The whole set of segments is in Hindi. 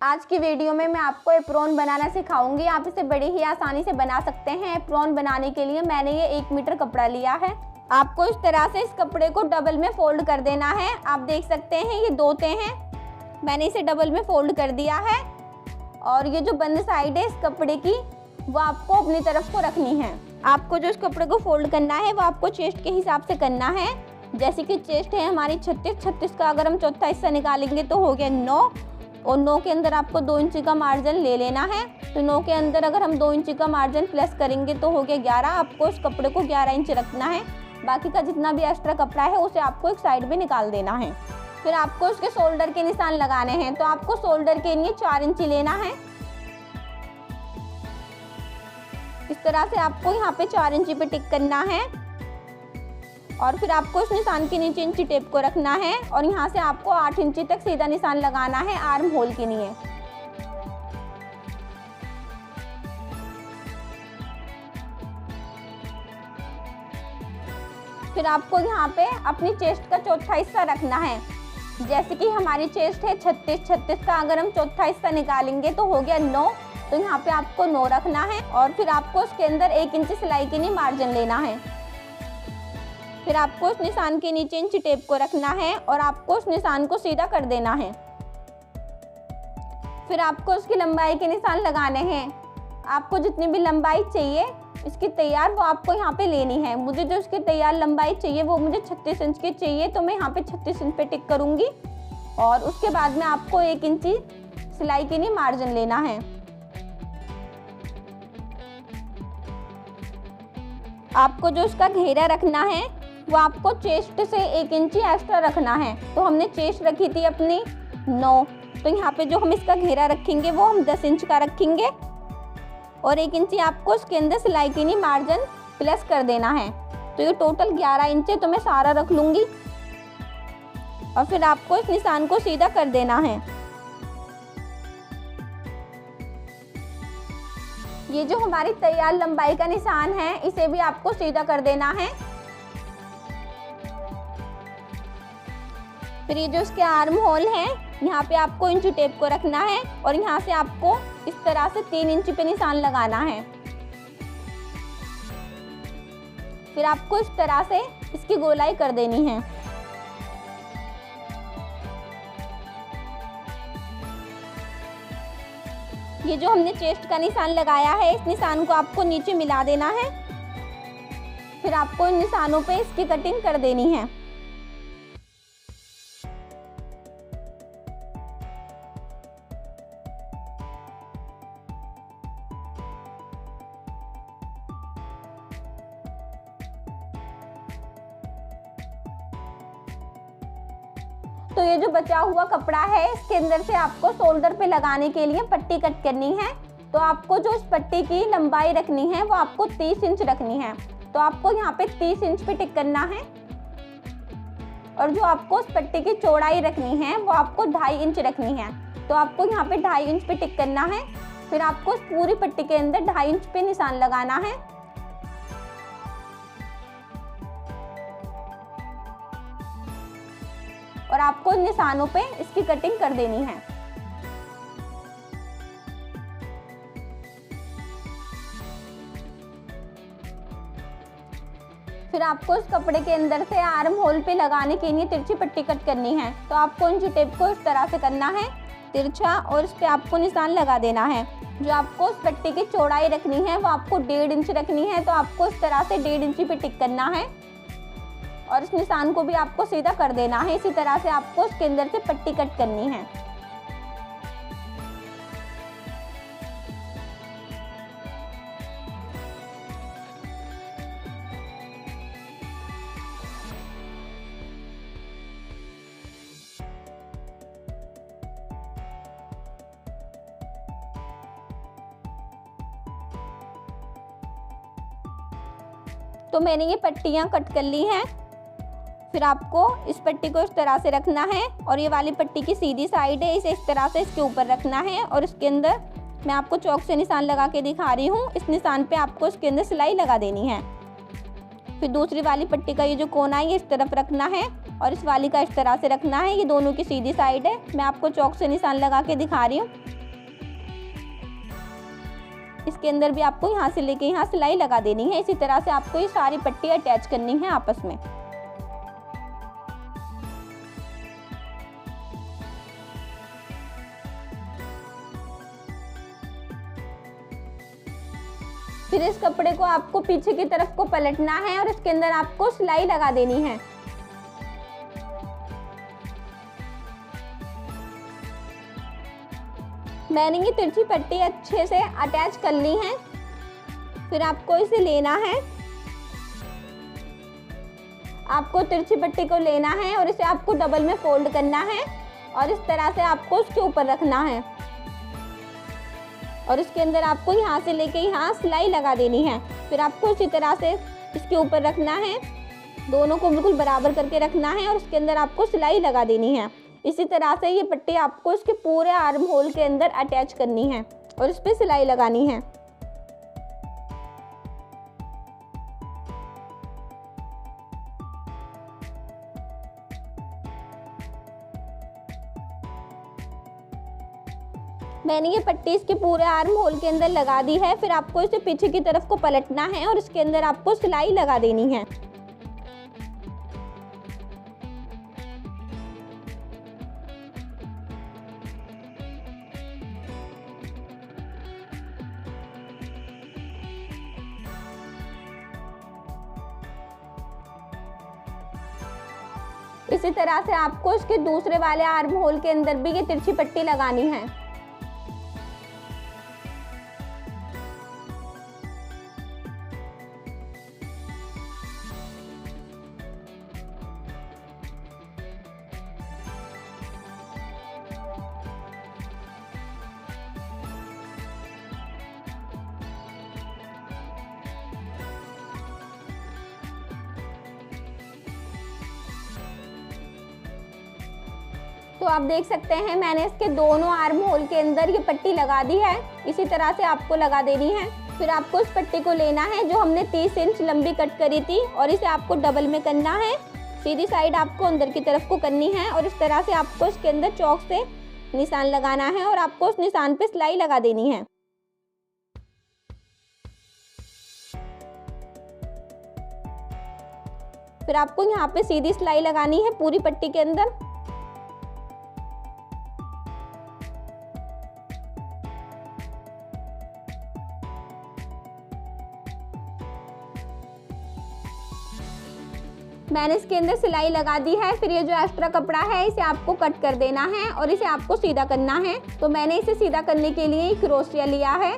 आज की वीडियो में मैं आपको एप्रोन बनाना सिखाऊंगी। आप इसे बड़ी ही आसानी से बना सकते हैं। एप्रोन बनाने के लिए मैंने ये 1 मीटर कपड़ा लिया है। आपको इस तरह से इस कपड़े को डबल में फोल्ड कर देना है। आप देख सकते हैं ये 2 तह हैं, मैंने इसे डबल में फोल्ड कर दिया है। और ये जो बंद साइड है इस कपड़े की वो आपको अपनी तरफ को रखनी है। आपको जो इस कपड़े को फोल्ड करना है वो आपको चेस्ट के हिसाब से करना है। जैसे कि चेस्ट है हमारी 36 का अगर हम चौथा हिस्सा निकालेंगे तो हो गया 9, और 9 के अंदर आपको 2 इंच का मार्जिन ले लेना है। तो 9 के अंदर अगर हम 2 इंच का मार्जिन प्लस करेंगे तो हो गया 11। आपको इस कपड़े को 11 इंच रखना है। बाकी का जितना भी एक्स्ट्रा कपड़ा है उसे आपको एक साइड में निकाल देना है। फिर आपको उसके शोल्डर के निशान लगाने हैं। तो आपको शोल्डर के लिए 4 इंच लेना है। इस तरह से आपको यहाँ पे 4 इंच पे टिक करना है। और फिर आपको इस निशान के नीचे इंची टेप को रखना है और यहाँ से आपको 8 इंची तक सीधा निशान लगाना है आर्म होल के लिए। फिर आपको यहाँ पे अपनी चेस्ट का चौथा हिस्सा रखना है। जैसे कि हमारी चेस्ट है 36 का अगर हम चौथा हिस्सा निकालेंगे तो हो गया 9। तो यहाँ पे आपको 9 रखना है। और फिर आपको उसके अंदर 1 इंच सिलाई के लिए मार्जिन लेना है। फिर आपको उस निशान के नीचे इंची टेप को रखना है और आपको उस निशान को सीधा कर देना है। फिर आपको उसकी लंबाई के निशान लगाने हैं। आपको जितनी भी लंबाई चाहिए इसकी तैयार वो आपको यहाँ पे लेनी है। मुझे जो इसकी तैयार लंबाई चाहिए वो मुझे 36 इंच की चाहिए, तो मैं यहाँ पे 36 इंच पे टिक करूँगी। और उसके बाद में आपको 1 इंची सिलाई के लिए मार्जिन लेना है। आपको जो उसका घेरा रखना है वो आपको चेस्ट से 1 इंची एक्स्ट्रा रखना है। तो हमने चेस्ट रखी थी अपनी 9, तो यहाँ पे जो हम इसका घेरा रखेंगे वो हम 10 इंच का रखेंगे। और 1 इंची आपको उसके अंदर सिलाई के लिए मार्जिन प्लस कर देना है। तो ये टोटल 11 इंच है, तो मैं सारा रख लूँगी। और फिर आपको इस निशान को सीधा कर देना है। ये जो हमारी तैयार लंबाई का निशान है इसे भी आपको सीधा कर देना है। फिर ये जो उसके आर्म होल है यहाँ पे आपको इंची टेप को रखना है और यहाँ से आपको इस तरह से 3 इंच पे निशान लगाना है। फिर आपको इस तरह से इसकी गोलाई कर देनी है। ये जो हमने चेस्ट का निशान लगाया है इस निशान को आपको नीचे मिला देना है। फिर आपको इन निशानों पे इसकी कटिंग कर देनी है। तो ये जो बचा हुआ कपड़ा है इसके अंदर से आपको शोल्डर पे लगाने के लिए पट्टी कट करनी है। तो आपको जो इस पट्टी की लंबाई रखनी है वो आपको 30 इंच रखनी है। तो आपको यहाँ पे 30 इंच पे टिक करना है। और जो आपको उस पट्टी की चौड़ाई रखनी है वो आपको 2.5 इंच रखनी है। तो आपको यहाँ पे 2.5 इंच पे टिक करना है। फिर आपको उस पूरी पट्टी के अंदर 2.5 इंच पे निशान लगाना है। और आपको निशानों पे इसकी कटिंग कर देनी है। फिर आपको इस कपड़े के अंदर से आर्म होल पे लगाने के लिए तिरछी पट्टी कट करनी है। तो आपको इंची टेप को इस तरह से करना है तिरछा, और इस पे आपको निशान लगा देना है। जो आपको उस पट्टी की चौड़ाई रखनी है वो आपको 1.5 इंच रखनी है। तो आपको इस तरह से 1.5 इंची पे टिक करना है और इस निशान को भी आपको सीधा कर देना है। इसी तरह से आपको इसके अंदर से पट्टी कट करनी है। तो मैंने ये पट्टियाँ कट कर ली हैं। फिर आपको इस पट्टी को इस तरह से रखना है और ये वाली पट्टी की सीधी साइड है इसे इस तरह से इसके ऊपर रखना है। और इसके अंदर मैं आपको चौक से निशान लगा के दिखा रही हूँ। इस निशान पे आपको इसके अंदर सिलाई लगा देनी है। फिर दूसरी वाली पट्टी का ये जो कोना है ये इस तरफ रखना है और इस वाली का इस तरह से रखना है। ये दोनों की सीधी साइड है। मैं आपको चौक से निशान लगा के दिखा रही हूँ। इसके अंदर भी आपको यहाँ से लेके यहाँ सिलाई लगा देनी है। इसी तरह से आपको ये सारी पट्टी अटैच करनी है आपस में। फिर इस कपड़े को आपको पीछे की तरफ को पलटना है और इसके अंदर आपको सिलाई लगा देनी है। मैंने ये तिरछी पट्टी अच्छे से अटैच कर ली है। फिर आपको इसे लेना है, आपको तिरछी पट्टी को लेना है और इसे आपको डबल में फोल्ड करना है और इस तरह से आपको उसके ऊपर रखना है और इसके अंदर आपको यहाँ से लेके यहाँ सिलाई लगा देनी है। फिर आपको इसी तरह से इसके ऊपर रखना है, दोनों को बिल्कुल बराबर करके रखना है और उसके अंदर आपको सिलाई लगा देनी है। इसी तरह से ये पट्टी आपको इसके पूरे आर्म होल के अंदर अटैच करनी है और इस पर सिलाई लगानी है। मैंने ये पट्टी इसके पूरे आर्म होल के अंदर लगा दी है। फिर आपको इसे पीछे की तरफ को पलटना है और इसके अंदर आपको सिलाई लगा देनी है। इसी तरह से आपको इसके दूसरे वाले आर्म होल के अंदर भी ये तिरछी पट्टी लगानी है। तो आप देख सकते हैं मैंने इसके दोनों आर्म होल के अंदर ये पट्टी लगा दी है। इसी तरह से आपको लगा देनी है। फिर आपको इस पट्टी को लेना है जो हमने 30 इंच लंबी कट करी थी और इसे आपको डबल में करना है। सीधी साइड आपको अंदर की तरफ को करनी है और इस तरह से आपको इसके अंदर चौक से निशान लगाना है और आपको उस निशान पे सिलाई लगा देनी है। फिर आपको यहाँ पे सीधी सिलाई लगानी है पूरी पट्टी के अंदर। मैंने इसके अंदर सिलाई लगा दी है। फिर ये जो एक्स्ट्रा कपड़ा है इसे आपको कट कर देना है और इसे आपको सीधा करना है। तो मैंने इसे सीधा करने के लिए क्रोशिया लिया है।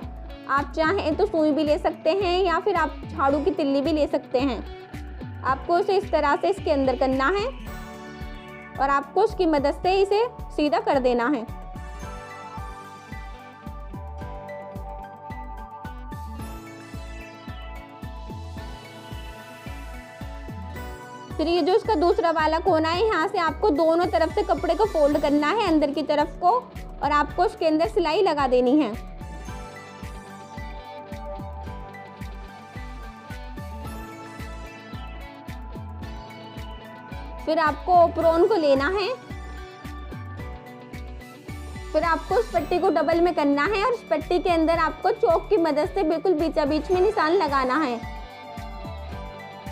आप चाहें तो सुई भी ले सकते हैं या फिर आप झाड़ू की तिल्ली भी ले सकते हैं। आपको इसे इस तरह से इसके अंदर करना है और आपको उसकी मदद से इसे सीधा कर देना है। फिर ये जो इसका दूसरा वाला कोना है यहाँ से आपको दोनों तरफ से कपड़े को फोल्ड करना है अंदर की तरफ को और आपको उसके अंदर सिलाई लगा देनी है। फिर आपको ओपरोन को लेना है। फिर आपको उस पट्टी को डबल में करना है और इस पट्टी के अंदर आपको चौक की मदद से बिल्कुल बीचा बीच में निशान लगाना है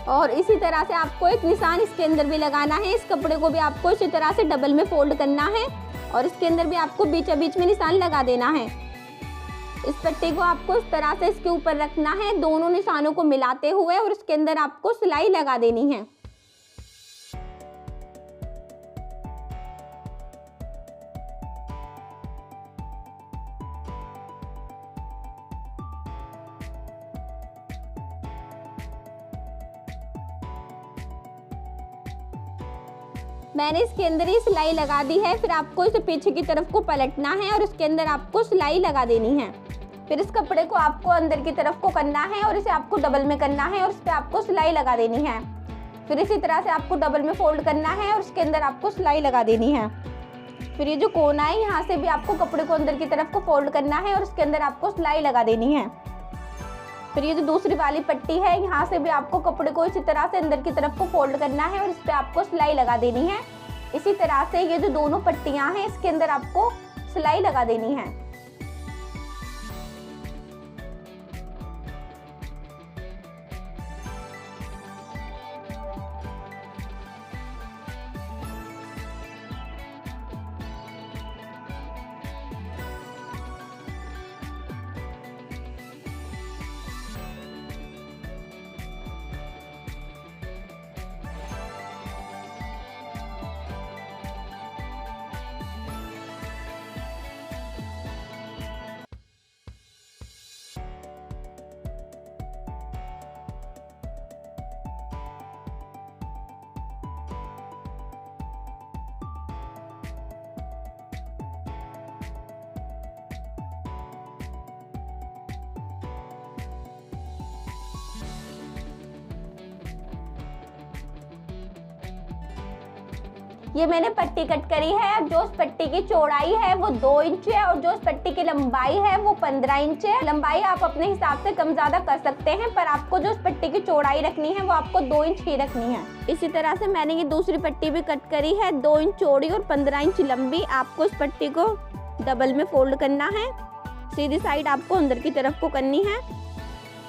और इसी तरह से आपको एक निशान इसके अंदर भी लगाना है। इस कपड़े को भी आपको इसी तरह से डबल में फोल्ड करना है और इसके अंदर भी आपको बीचा बीच में निशान लगा देना है। इस पट्टी को आपको इस तरह से इसके ऊपर रखना है दोनों निशानों को मिलाते हुए और इसके अंदर आपको सिलाई लगा देनी है। मैंने इसके अंदर ही सिलाई लगा दी है। फिर आपको इसे पीछे की तरफ को पलटना है और इसके अंदर आपको सिलाई लगा देनी है। फिर इस कपड़े को आपको अंदर की तरफ को करना है और इसे आपको डबल में करना है और इस पर आपको सिलाई लगा देनी है। फिर इसी तरह से आपको डबल में फोल्ड करना है और इसके अंदर आपको सिलाई लगा देनी है। फिर ये जो कोना है यहाँ से भी आपको कपड़े को अंदर की तरफ को फोल्ड करना है और इसके अंदर आपको सिलाई लगा देनी है। फिर ये जो दूसरी वाली पट्टी है यहाँ से भी आपको कपड़े को इसी तरह से अंदर की तरफ को फोल्ड करना है और इस पर आपको सिलाई लगा देनी है। इसी तरह से ये जो दोनों पट्टियाँ हैं इसके अंदर आपको सिलाई लगा देनी है। ये मैंने पट्टी कट करी है। जो उस पट्टी की चौड़ाई है वो 2 इंच है और जो उस पट्टी की लंबाई है वो 15 इंच है। लंबाई आप अपने हिसाब से कम ज़्यादा कर सकते हैं, पर आपको जो उस पट्टी की चौड़ाई रखनी है वो आपको 2 इंच ही रखनी है। इसी तरह से मैंने ये दूसरी पट्टी भी कट करी है, 2 इंच चौड़ी और 15 इंच लंबी। आपको इस पट्टी को डबल में फोल्ड करना है। सीधी साइड आपको अंदर की तरफ को करनी है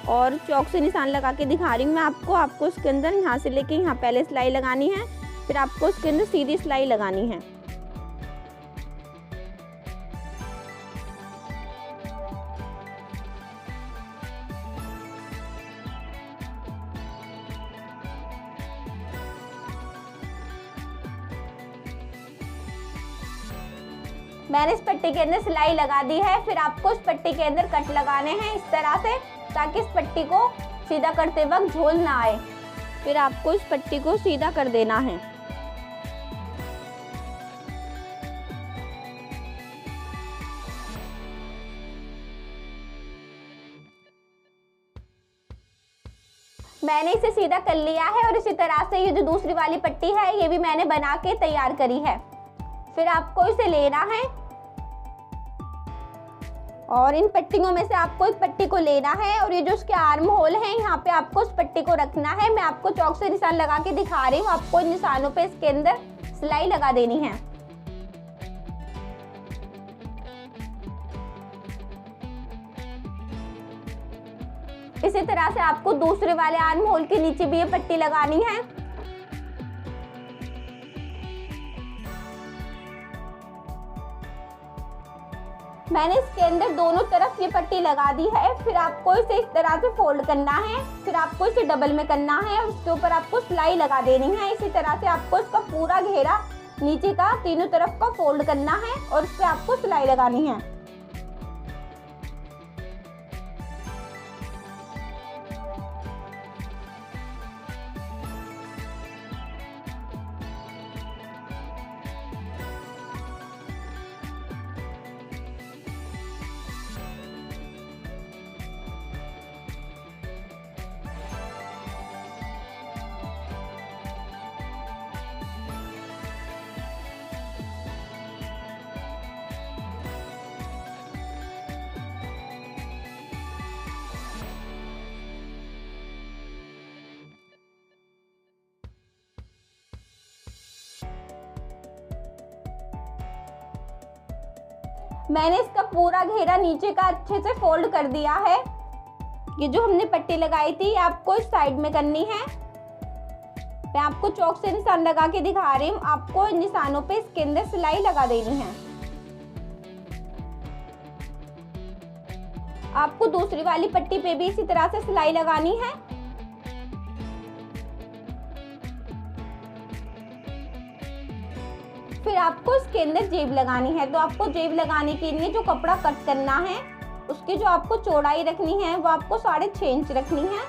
और चौक से निशान लगा के दिखा रही हूँ मैं आपको इसके अंदर यहाँ से लेके यहाँ पहले सिलाई लगानी है, फिर आपको इसके अंदर सीधी सिलाई लगानी है। मैंने इस पट्टी के अंदर सिलाई लगा दी है। फिर आपको इस पट्टी के अंदर कट लगाने हैं इस तरह से, ताकि इस पट्टी को सीधा करते वक्त झोल ना आए। फिर आपको इस पट्टी को सीधा कर देना है। मैंने इसे सीधा कर लिया है और इसी तरह से ये जो दूसरी वाली पट्टी है ये भी मैंने बना के तैयार करी है। फिर आपको इसे लेना है और इन पट्टियों में से आपको एक पट्टी को लेना है और ये जो उसके आर्म होल है यहाँ पे आपको उस पट्टी को रखना है। मैं आपको चौक से निशान लगा के दिखा रही हूँ। आपको इन निशानों पे इसके अंदर सिलाई लगा देनी है। इसी तरह से आपको दूसरे वाले आर्म होल के नीचे भी ये पट्टी लगानी है। मैंने इसके अंदर दोनों तरफ ये पट्टी लगा दी है। फिर आपको इसे इस तरह से फोल्ड करना है। फिर आपको इसे डबल में करना है और उसके ऊपर आपको सिलाई लगा देनी है। इसी तरह से आपको इसका पूरा घेरा नीचे का तीनों तरफ का फोल्ड करना है और उस पर आपको सिलाई लगानी है। मैंने इसका पूरा घेरा नीचे का अच्छे से फोल्ड कर दिया है। ये जो हमने पट्टी लगाई थी आपको इस साइड में करनी है। मैं आपको चौक से निशान लगा के दिखा रही हूँ। आपको इन निशानों पे इसके अंदर सिलाई लगा देनी है। आपको दूसरी वाली पट्टी पे भी इसी तरह से सिलाई लगानी है। फिर आपको इसके अंदर जेब लगानी है। तो आपको जेब लगाने के लिए जो कपड़ा कट करना है उसकी जो आपको चौड़ाई रखनी है वो आपको 6.5 इंच रखनी है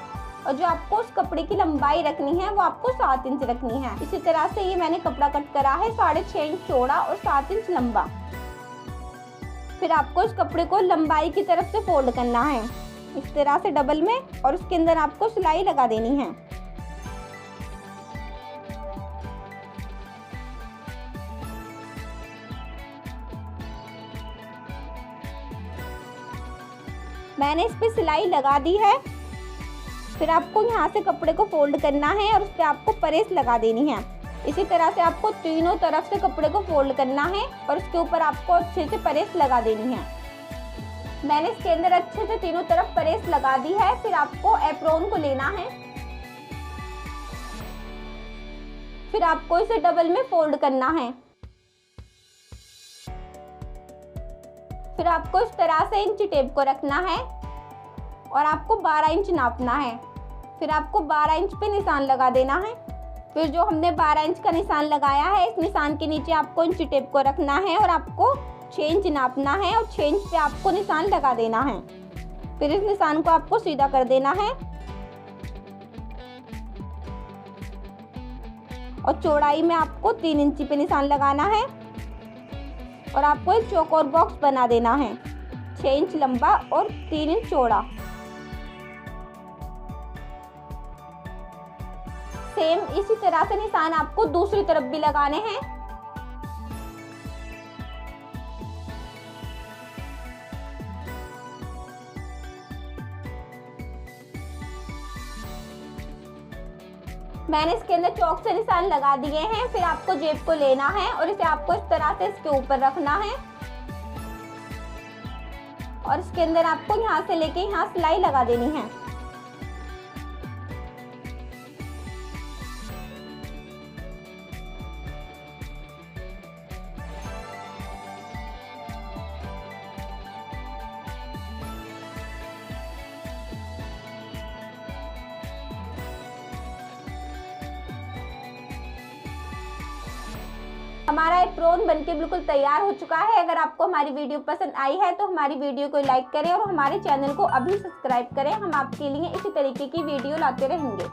और जो आपको उस कपड़े की लंबाई रखनी है वो आपको 7 इंच रखनी है। इसी तरह से ये मैंने कपड़ा कट करा है 6.5 इंच चौड़ा और 7 इंच लंबा। फिर आपको इस कपड़े को लंबाई की तरफ से फोल्ड करना है इस तरह से डबल में और उसके अंदर आपको सिलाई लगा देनी है। मैंने इस पे सिलाई लगा दी है। फिर आपको यहाँ से कपड़े को फोल्ड करना है और उस पर आपको परेस लगा देनी है। इसी तरह से आपको तीनों तरफ से कपड़े को फोल्ड करना है और उसके ऊपर आपको अच्छे से परेस लगा देनी है। मैंने इसके अंदर अच्छे से तीनों तरफ परेस लगा दी है। फिर आपको एप्रोन को लेना है। फिर आपको इसे डबल में फोल्ड करना है। फिर आपको इस तरह से इंची टेप को रखना है और आपको 12 इंच नापना है। फिर आपको 12 इंच पे निशान लगा देना है। फिर जो हमने 12 इंच का निशान लगाया है इस निशान के नीचे आपको इंची टेप को रखना है और आपको 6 इंच नापना है और 6 इंच पे आपको निशान लगा देना है। फिर इस निशान को आपको सीधा कर देना है और चौड़ाई में आपको 3 इंची पे निशान लगाना है और आपको एक चौकोर बॉक्स बना देना है 6 इंच लंबा और 3 इंच चौड़ा। सेम इसी तरह से निशान आपको दूसरी तरफ भी लगाने हैं। मैंने इसके अंदर चौक से निशान लगा दिए हैं। फिर आपको जेब को लेना है और इसे आपको इस तरह से इसके ऊपर रखना है और इसके अंदर आपको यहाँ से लेके यहाँ सिलाई लगा देनी है। हमारा एप्रोन बनके बिल्कुल तैयार हो चुका है। अगर आपको हमारी वीडियो पसंद आई है तो हमारी वीडियो को लाइक करें और हमारे चैनल को अभी सब्सक्राइब करें। हम आपके लिए इसी तरीके की वीडियो लाते रहेंगे।